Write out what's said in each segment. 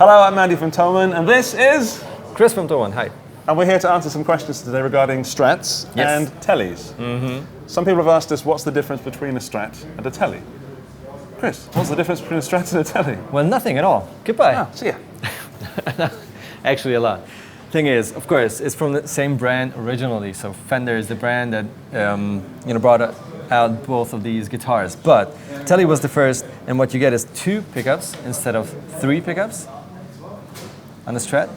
Hello, I'm Andy from Thomann, and this is Kris from Thomann, hi. And we're here to answer some questions today regarding Strats and Teles. Some people have asked us what's the difference between a Strat and a Tele. Kris, what's the difference between a Strat and a Tele? Well, nothing at all. Goodbye. Ah, see ya. Actually, a lot. Thing is, of course, it's from the same brand originally. So Fender is the brand that brought out both of these guitars. But Tele was the first, and what you get is 2 pickups instead of 3 pickups on the Strat.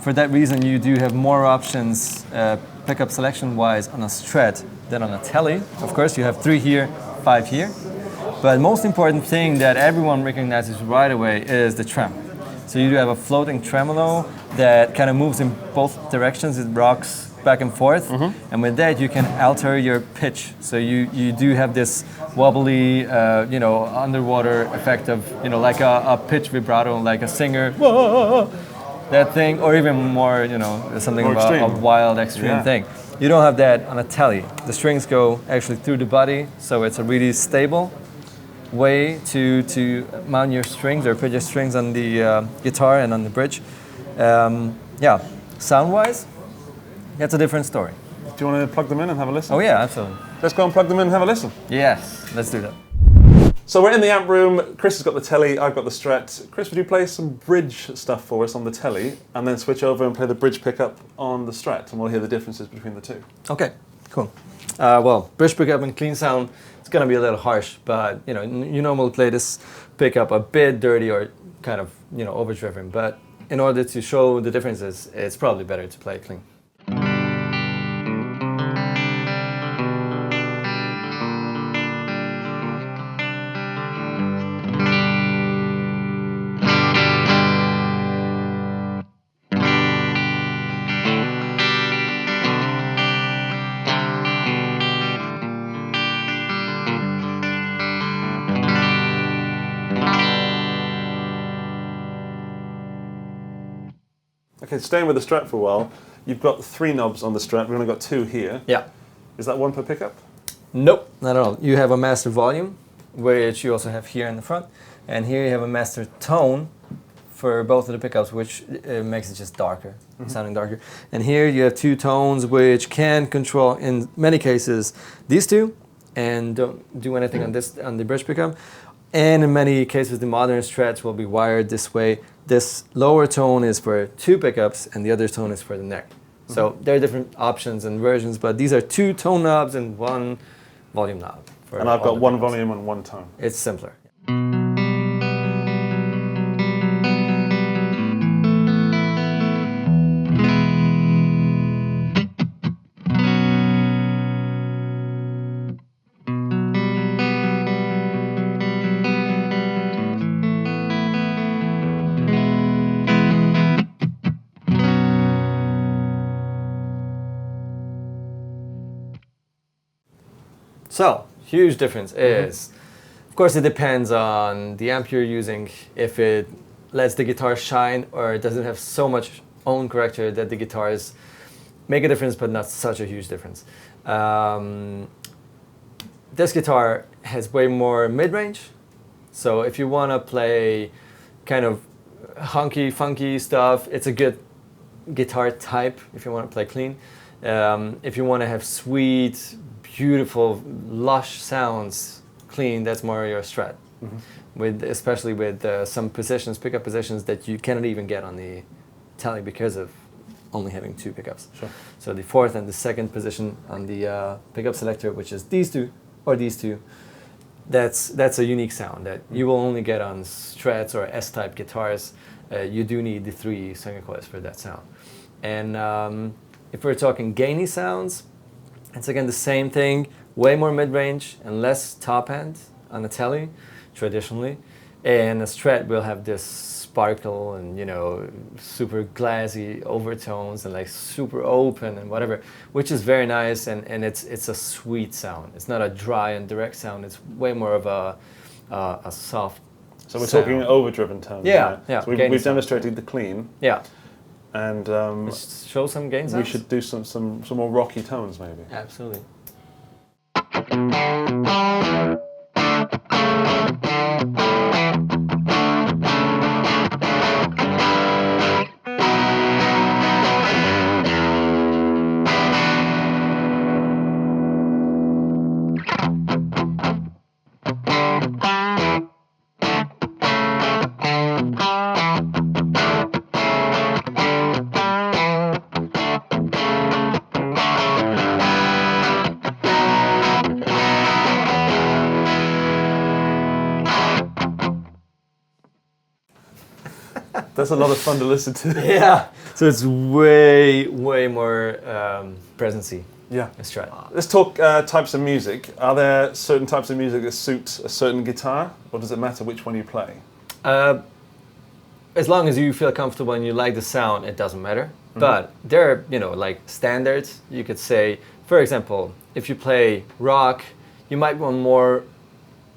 For that reason, you do have more options pickup selection-wise on a Strat than on a Tele. Of course, you have 3 here, 5 here. But most important thing that everyone recognizes right away is the trem. So you do have a floating tremolo that kind of moves in both directions. It rocks back and forth. And with that, you can alter your pitch. So you do have this wobbly, underwater effect of, like a pitch vibrato, like a singer, whoa, that thing, or even more, something more about extreme. a wild, extreme thing. You don't have that on a Tele. The strings go actually through the body, so it's a really stable way to mount your strings or put your strings on the guitar and on the bridge. Sound-wise, that's a different story. Do you want to plug them in and have a listen? Oh yeah, absolutely. Let's go and plug them in and have a listen. Yes, let's do that. So we're in the amp room. Kris has got the Tele, I've got the Strat. Kris, would you play some bridge stuff for us on the Tele and then switch over and play the bridge pickup on the Strat, and we'll hear the differences between the two. Okay, cool. Well, bridge pickup and clean sound, it's gonna be a little harsh, but you normally play this pickup a bit dirty or kind of overdriven. But in order to show the differences, it's probably better to play clean. Okay, staying with the Strat for a while, you've got 3 knobs on the Strat, we've only got 2 here. Yeah. Is that one per pickup? Nope, not at all. You have a master volume, which you also have here in the front, and here you have a master tone for both of the pickups, which makes it just darker, sounding darker. And here you have 2 tones, which can control, in many cases, these 2, and don't do anything on the bridge pickup. And in many cases, the modern Strats will be wired this way. This lower tone is for 2 pickups, and the other tone is for the neck. So there are different options and versions, but these are 2 tone knobs and 1 volume knob. And I've got 1 volume and 1 tone. It's simpler. So, huge difference is, of course, it depends on the amp you're using, if it lets the guitar shine or doesn't have so much own character that the guitars make a difference, but not such a huge difference. This guitar has way more mid-range, so if you want to play kind of hunky, funky stuff, it's a good guitar type if you want to play clean. If you want to have sweet, beautiful, lush sounds clean, that's more your Strat. Especially with some positions, pickup positions that you cannot even get on the Tele because of only having 2 pickups. Sure. So the 4th and the 2nd position on the pickup selector, which is these 2 or these 2, that's a unique sound that you will only get on Strats or S-type guitars. You do need the 3 singer coils for that sound. And if we're talking gainy sounds, it's again the same thing, way more mid-range and less top end on a Tele, traditionally. And a Strat will have this sparkle and, super glassy overtones and like super open and whatever, which is very nice, and it's a sweet sound. It's not a dry and direct sound, it's way more of a soft So we're sound. talking overdriven tones. Yeah. So we've demonstrated the clean. Yeah. And Let's show some gain sounds. we should do some more rocky tones maybe. Absolutely. That's a lot of fun to listen to. Yeah. So it's way more presency. Yeah. A Strat. Let's talk types of music. Are there certain types of music that suit a certain guitar, or does it matter which one you play? As long as you feel comfortable and you like the sound, it doesn't matter. But there are, like standards. You could say, for example, if you play rock, you might want more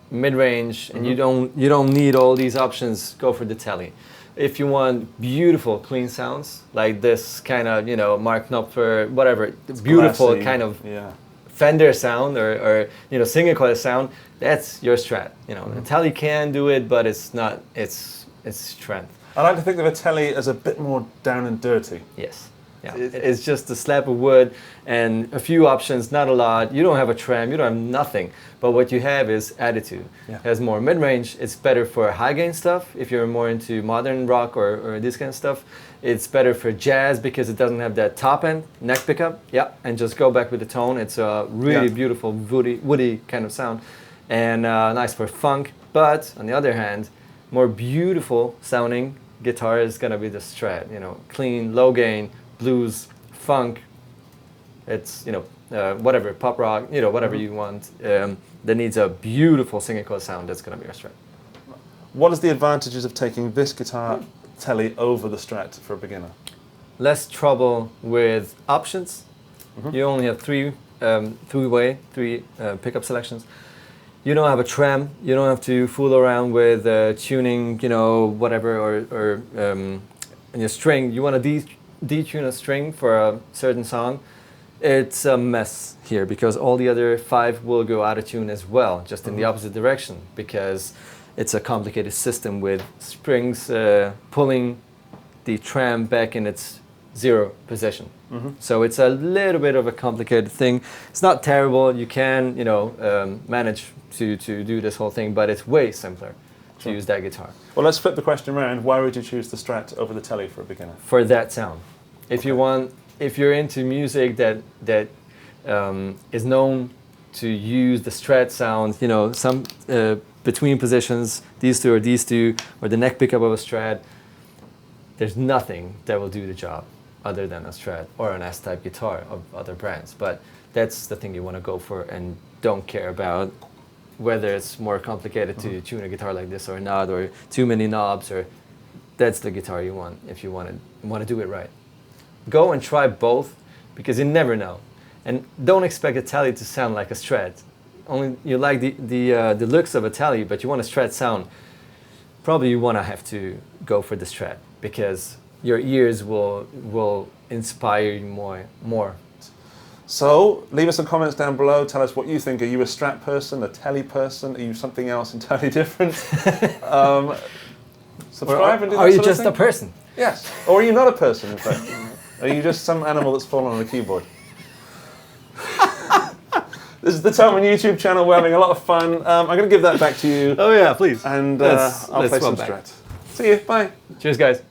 mid-range, and you don't need all these options. Go for the Tele. If you want beautiful, clean sounds like this kind of, Mark Knopfler, whatever, beautiful Classy. kind of Yeah. Fender sound or single coil sound, that's your Strat. The Tele can do it, but it's not its strength. I like to think of a Tele as a bit more down and dirty. Yes. Yeah. It's just a slab of wood and a few options, not a lot. You don't have a trem, you don't have nothing. But what you have is attitude. Yeah. It has more mid-range. It's better for high gain stuff if you're more into modern rock or this kind of stuff. It's better for jazz because it doesn't have that top end neck pickup. Yeah, and just go back with the tone. It's a really beautiful woody kind of sound, and nice for funk. But on the other hand, more beautiful sounding guitar is gonna be the Strat. Clean, low gain, blues, funk. It's whatever, pop rock. Whatever you want. That needs a beautiful single coil sound. That's gonna be our Strat. What is the advantages of taking this guitar Tele over the Strat for a beginner? Less trouble with options. You only have three pickup selections. You don't have a trem. You don't have to fool around with tuning, whatever, or your string. You want to detune a string for a certain song. It's a mess here because all the other 5 will go out of tune as well, just in the opposite direction, because it's a complicated system with springs pulling the trem back in its 0 position. So it's a little bit of a complicated thing. It's not terrible. You can, manage to do this whole thing, but it's way simpler to use that guitar. Well, let's flip the question around. Why would you choose the Strat over the Tele for a beginner? For that sound. If you're into music that is known to use the Strat sound, some between positions, these two, or the neck pickup of a Strat, there's nothing that will do the job other than a Strat or an S-type guitar of other brands. But that's the thing you want to go for, and don't care about whether it's more complicated to tune a guitar like this or not, or too many knobs, or that's the guitar you want if you want to do it right. Go and try both, because you never know. And don't expect a Tele to sound like a Strat. Only you like the looks of a Tele, but you want a Strat sound. Probably you want to have to go for the Strat, because your ears will inspire you more. So, leave us some comments down below. Tell us what you think. Are you a Strat person, a Tele person? Are you something else entirely different? Subscribe and do that Are you sort of just thing. a person? Yes. Or are you not a person, in fact? Are you just some animal that's fallen on a keyboard? This is the Thomann YouTube channel. We're having a lot of fun. I'm going to give that back to you. Oh yeah, please. And Let's I'll play swap some back. Strat. See you. Bye. Cheers, guys.